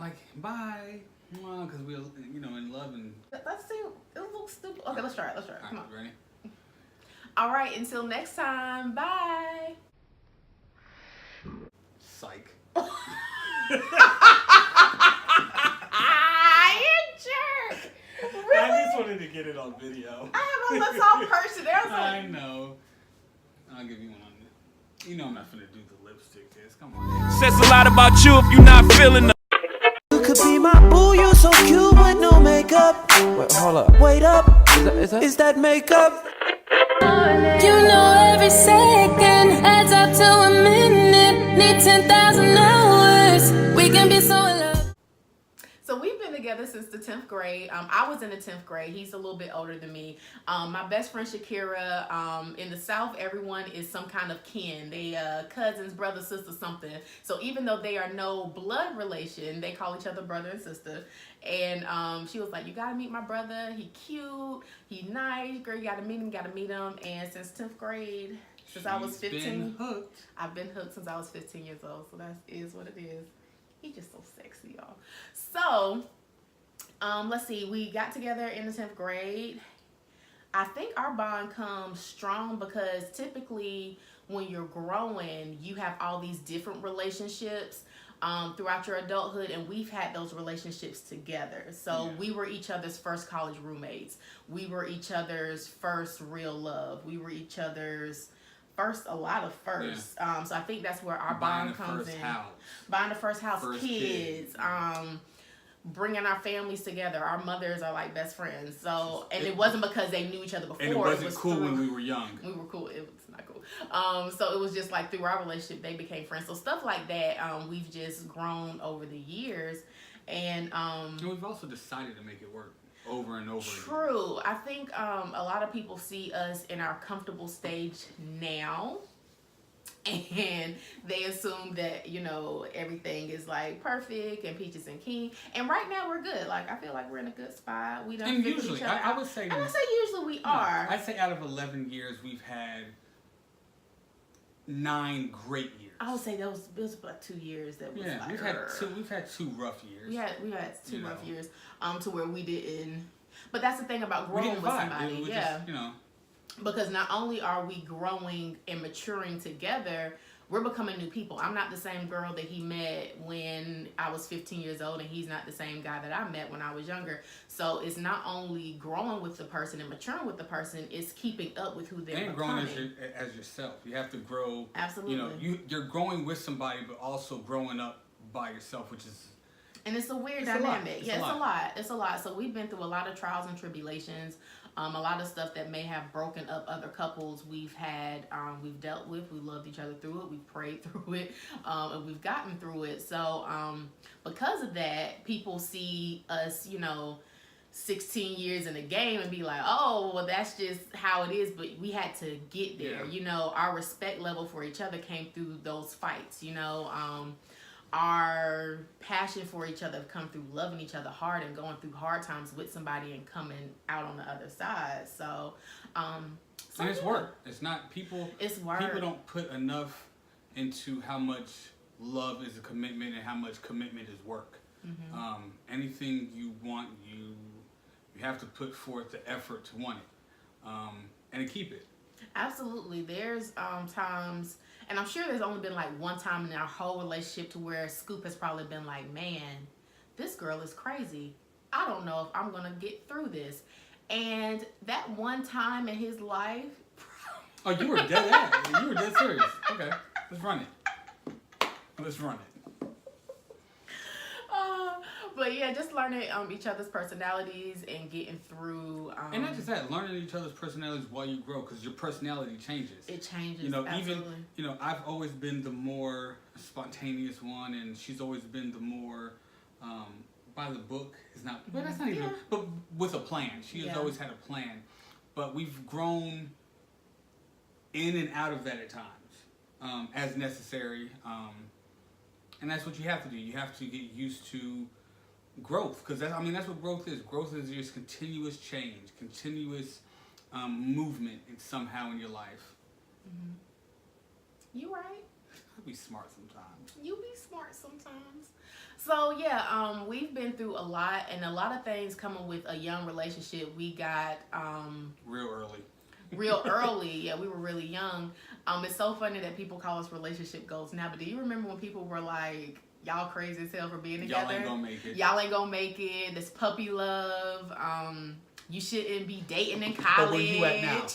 like, bye. Because we're, in love and... Let's see. It looks stupid. Okay, let's try it. Come on. Ready? All right, until next time. Bye. Psych. You jerk. Really? I just wanted to get it on video. I have a little all person there. I know. I'll give you one on it. You know I'm not finna do the lipstick test. Come on. Says a lot about you if you're not feeling the. You could be my boo, you so cute with no makeup. Wait, hold up. Wait up, is that makeup? You know every second adds up to a minute. Need 10,000 hours. We can be so in love. So we've been together since the 10th grade. I was in the 10th grade. He's a little bit older than me. My best friend Shakira, in the South, everyone is some kind of kin. They cousins, brother, sister, something. So even though they are no blood relation, they call each other brother and sister. And she was like, you gotta meet my brother. He cute, he nice. Girl, you gotta meet him, And since 10th grade, since I was 15, I've been hooked since I was 15 years old. So that is what it is. He's just so sexy, y'all. So, let's see. We got together in the 10th grade. I think our bond comes strong because typically when you're growing, you have all these different relationships throughout your adulthood, and we've had those relationships together. So we were each other's first college roommates. We were each other's first real love. We were each other's a lot of firsts. Yeah. So I think that's where our bond comes in. Buying the first house, kids, bringing our families together. Our mothers are like best friends. So, and it wasn't because they knew each other before. And it wasn't cool when we were young. We were cool. It was not cool. So it was just like through our relationship, they became friends. So stuff like that, we've just grown over the years. And we've also decided to make it work. Over and over True. Again. I think a lot of people see us in our comfortable stage now, and they assume that, everything is like perfect and peaches and king. And right now we're good. Like, I feel like we're in a good spot. We don't. And usually, each other. I would say. And I say usually we are. I'd say out of 11 years, we've had 9 great years. I would say it was like 2 years that was like. We've had 2 rough years. We had 2 rough years. To where we didn't. But that's the thing about growing with somebody. Just, because not only are we growing and maturing together, we're becoming new people. I'm not the same girl that he met when I was 15 years old, and he's not the same guy that I met when I was younger. So it's not only growing with the person and maturing with the person, it's keeping up with who they're becoming. And growing as yourself. You have to grow. Absolutely. You're growing with somebody, but also growing up by yourself, which is... And it's a weird dynamic. It's a lot. So we've been through a lot of trials and tribulations. A lot of stuff that may have broken up other couples we've dealt with. We loved each other through it. We prayed through it. And we've gotten through it. So because of that, people see us, 16 years in the game and be like, oh, well, that's just how it is. But we had to get there. Yeah. Our respect level for each other came through those fights, Our passion for each other have come through loving each other hard and going through hard times with somebody and coming out on the other side. So, and it's work. It's not people. It's work. People don't put enough into how much love is a commitment and how much commitment is work. Mm-hmm. Anything you want, you have to put forth the effort to want it, and to keep it. Absolutely. There's times, and I'm sure there's only been like one time in our whole relationship to where Scoop has probably been like, man, this girl is crazy. I don't know if I'm going to get through this. And that one time in his life. Oh, you were dead You were dead serious. Okay, let's run it. But yeah, just learning each other's personalities and getting through. And not just that, learning each other's personalities while you grow, because your personality changes. It changes. Absolutely. Even I've always been the more spontaneous one, and she's always been the more by the book. Is not, but that's not even. But with a plan, she has always had a plan. But we've grown in and out of that at times, as necessary. And that's what you have to do. You have to get used to growth, because that's what growth is. Growth is just continuous change, continuous movement somehow in your life. Mm-hmm. You right. I'll be smart sometimes. You be smart sometimes. So So yeah, we've been through a lot, and a lot of things coming with a young relationship. We got real early. Real early. Yeah, we were really young. It's so funny that people call us relationship goals now, but do you remember when people were like, y'all crazy as hell for being together? Y'all ain't gonna make it. Y'all ain't gonna make it. This puppy love. You shouldn't be dating in college. But where you at now?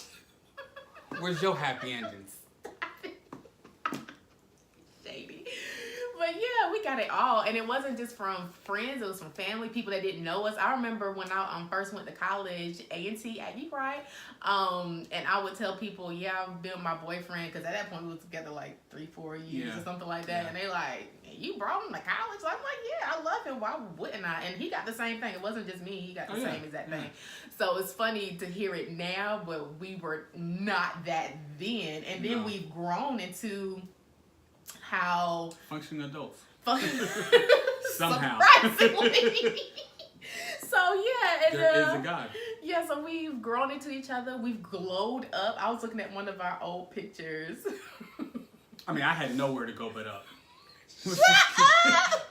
Where's your happy endings? Shady. But yeah, we got it all. And it wasn't just from friends, it was from family, people that didn't know us. I remember when I first went to college, A&T, Aggie Pride, and I would tell people, yeah, I've been with my boyfriend, because at that point we were together like 3-4 years or something like that. Yeah. And they like, you brought him to college? I'm like, yeah, I love him. Why wouldn't I? And he got the same thing. It wasn't just me. He got the same exact thing. So it's funny to hear it now, but we were not that then. And then we've grown into how functioning adults. Somehow. Surprisingly. So yeah, and there is a God. Yeah, so we've grown into each other. We've glowed up. I was looking at one of our old pictures. I mean, I had nowhere to go but up.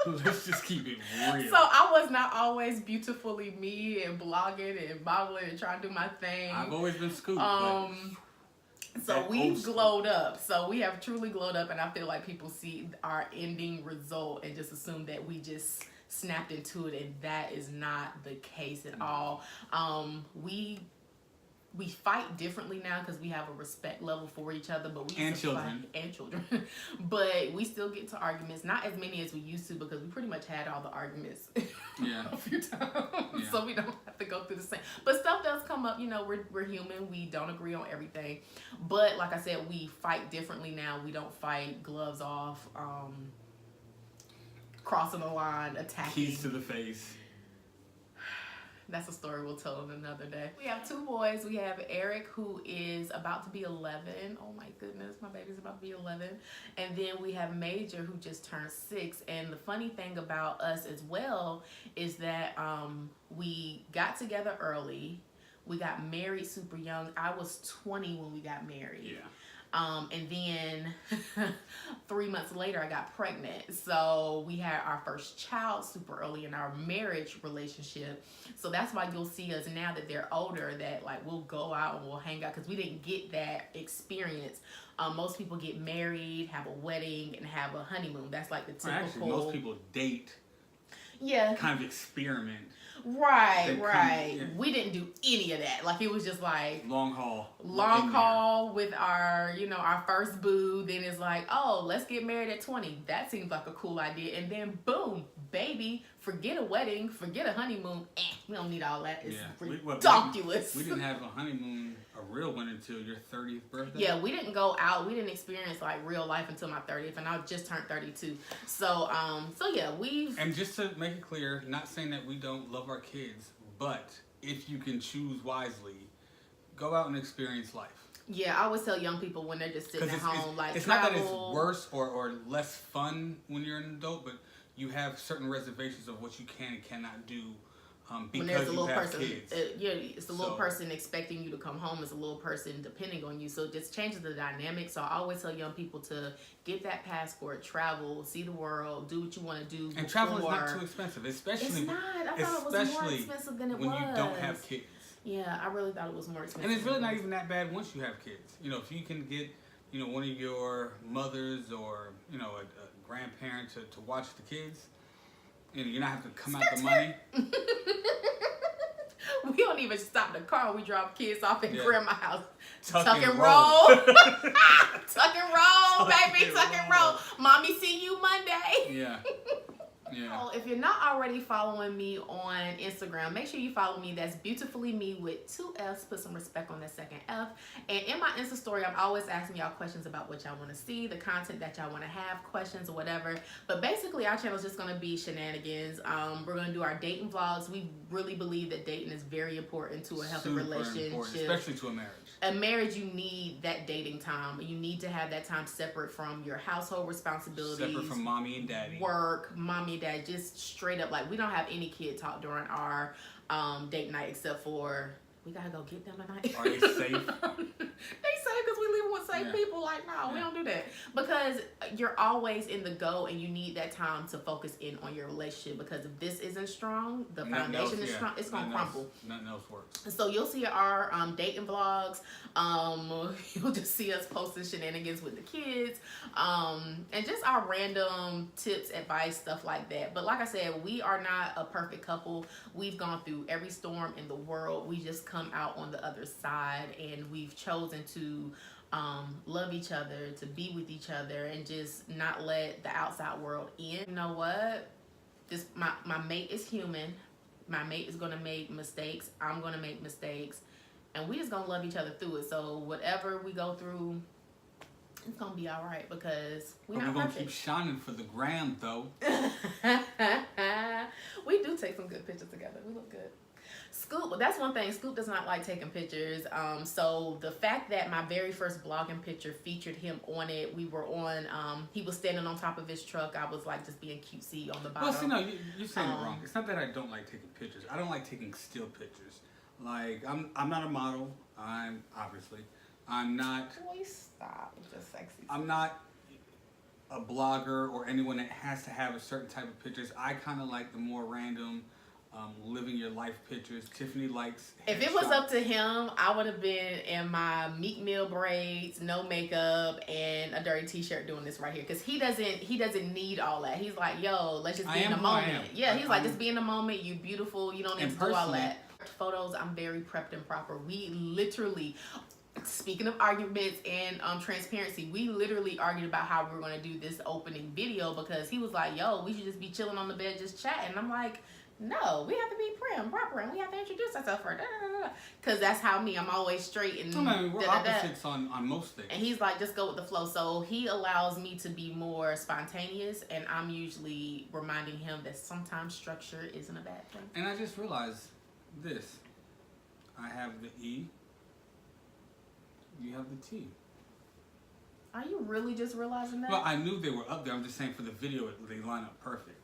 Let's just keep it real. So I was not always beautifully me and blogging and modeling and trying to do my thing. I've always been scooped. So we've glowed up. So we have truly glowed up, and I feel like people see our ending result and just assume that we just snapped into it, and that is not the case at all. We fight differently now because we have a respect level for each other, but we and children. But we still get to arguments, not as many as we used to, because we pretty much had all the arguments a few times, so we don't have to go through the same. But stuff does come up. You know, we're human. We don't agree on everything, but like I said, we fight differently now. We don't fight gloves off, crossing the line, attacking. Keys to the face. That's a story we'll tell in another day. We have 2 boys. We have Eric, who is about to be 11. Oh my goodness, my baby's about to be 11. And then we have Major, who just turned 6. And the funny thing about us as well is that we got together early. We got married super young. I was 20 when we got married. Yeah. And then 3 months later, I got pregnant. So we had our first child super early in our marriage relationship. So that's why you'll see us now that they're older, that like we'll go out and we'll hang out, because we didn't get that experience. Most people get married, have a wedding, and have a honeymoon. That's like the typical. Actually, most people date. Yeah. Kind of experiment. Right. We didn't do any of that. Like, it was just like long haul with our, our first boo. Then it's like, oh, let's get married at 20. That seems like a cool idea. And then boom, baby, forget a wedding, forget a honeymoon. We don't need all that. It's ridiculous. We didn't have a honeymoon, a real one, until your 30th birthday. Yeah, we didn't go out. We didn't experience like real life until my 30th, and I just turned 32. So yeah, And just to make it clear, not saying that we don't love our kids, but if you can choose wisely, go out and experience life. Yeah, I always tell young people when they're just sitting at home, it's not that it's worse or less fun when you're an adult, but you have certain reservations of what you can and cannot do because you have kids. It's a little person expecting you to come home. It's a little person depending on you. So it just changes the dynamic. So I always tell young people to get that passport, travel, see the world, do what you want to do. And travel is not too expensive, especially. It's not. I thought it was more expensive than it was. When you don't have kids. Yeah, I really thought it was more expensive. And it's really not even that bad once you have kids. If you can get, one of your mothers or, a grandparent to watch the kids, you're not having to come out the money. We don't even stop the car. We drop kids off at grandma's house. Tuck and roll. Tuck and roll, baby. Tuck and roll. Mommy, see you Monday. Yeah. So if you're not already following me on Instagram, make sure you follow me. That's beautifully me with 2 F's. Put some respect on that second F. And in my Insta story, I'm always asking y'all questions about what y'all want to see, the content that y'all want to have, questions or whatever. But basically, our channel is just going to be shenanigans. We're going to do our dating vlogs. We really believe that dating is very important to a healthy relationship, important, especially to a marriage. A marriage, you need that dating time. You need to have that time separate from your household responsibilities. Separate from mommy and daddy. Work, mommy and dad, just straight up. Like, we don't have any kid talk during our date night except for, we gotta go get them tonight. Are they safe? say because we live with same people. Like, no, we don't do that. Because you're always in the go and you need that time to focus in on your relationship. Because if this isn't strong, the foundation is strong, it's going to crumble. Nothing else works. So you'll see our dating vlogs. You'll just see us posting shenanigans with the kids. And just our random tips, advice, stuff like that. But like I said, we are not a perfect couple. We've gone through every storm in the world. We just come out on the other side, and we've chosen to love each other, to be with each other, and just not let the outside world in. You know what? This my mate is human. My mate is gonna make mistakes. I'm gonna make mistakes, and we just gonna love each other through it. So whatever we go through, it's gonna be all right because we're not gonna perfect. keep shining for the gram, though. We do take some good pictures together. We look good. Scoop, but that's one thing. Scoop does not like taking pictures. So the fact that my very first blogging picture featured him on it, we were on. He was standing on top of his truck. I was like just being cutesy on the bottom. Well, see, no, you're saying it wrong. It's not that I don't like taking pictures. I don't like taking still pictures. Like I'm not a model. I'm not. Boy, stop with the sexy. I'm not a blogger or anyone that has to have a certain type of pictures. I kind of like the more random, living your life pictures. Tiffany likes. If it was up to him, I would have been in my Meek Mill braids, no makeup, and a dirty t-shirt doing this right here. Because he doesn't need all that. He's like, yo, let's just be in the moment. Yeah, he's like, just be in the moment. You beautiful. You don't need to do all that. Photos, I'm very prepped and proper. We literally, speaking of arguments and transparency, we literally argued about how we were going to do this opening video because he was like, yo, we should just be chilling on the bed just chatting. And I'm like, no, we have to be prim, proper, and we have to introduce ourselves first. Because that's how I'm always straight and we're opposites on most things. And he's like, just go with the flow. So he allows me to be more spontaneous, and I'm usually reminding him that sometimes structure isn't a bad thing. And I just realized this. I have the E. You have the T. Are you really just realizing that? Well, I knew they were up there. I'm just saying for the video, they line up perfect.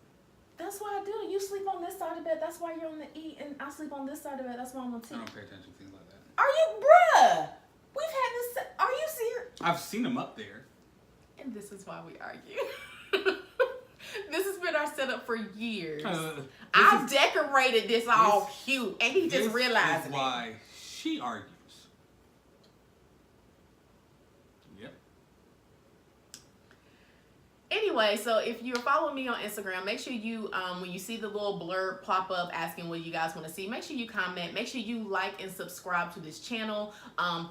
That's why I do it. You sleep on this side of the bed. That's why you're on the E, and I sleep on this side of the bed. That's why I'm on T. I don't pay attention to things like that. Are you, bruh? We've had this. Are you serious? I've seen them up there. And this is why we argue. This has been our setup for years. I've decorated this all cute, and he just realized it. Why she argues. Yep. Anyway, so if you're following me on Instagram, make sure you, when you see the little blurb pop up asking what you guys want to see, make sure you comment. Make sure you like and subscribe to this channel.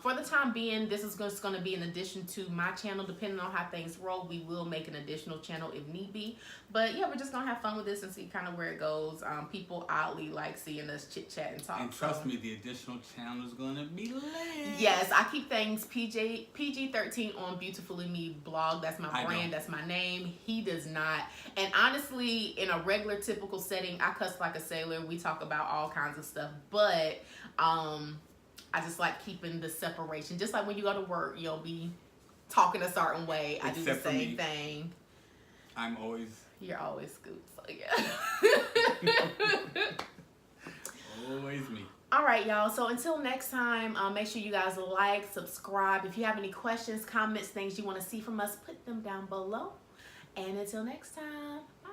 For the time being, this is just going to be an addition to my channel. Depending on how things roll, we will make an additional channel if need be. But yeah, we're just going to have fun with this and see kind of where it goes. People oddly like seeing us chit-chat and talk. And trust me, the additional channel is going to be lit. Yes, I keep things PG-13 on Beautifully Me blog. That's my brand. That's my name. He does not. And honestly, in a regular typical setting, I cuss like a sailor. We talk about all kinds of stuff. But I just like keeping the separation. Just like when you go to work, you'll be talking a certain way. I do the same thing. I'm always... You're always Scoop. So yeah. Always me. All right, y'all. So until next time, make sure you guys like, subscribe. If you have any questions, comments, things you want to see from us, put them down below. And until next time, bye.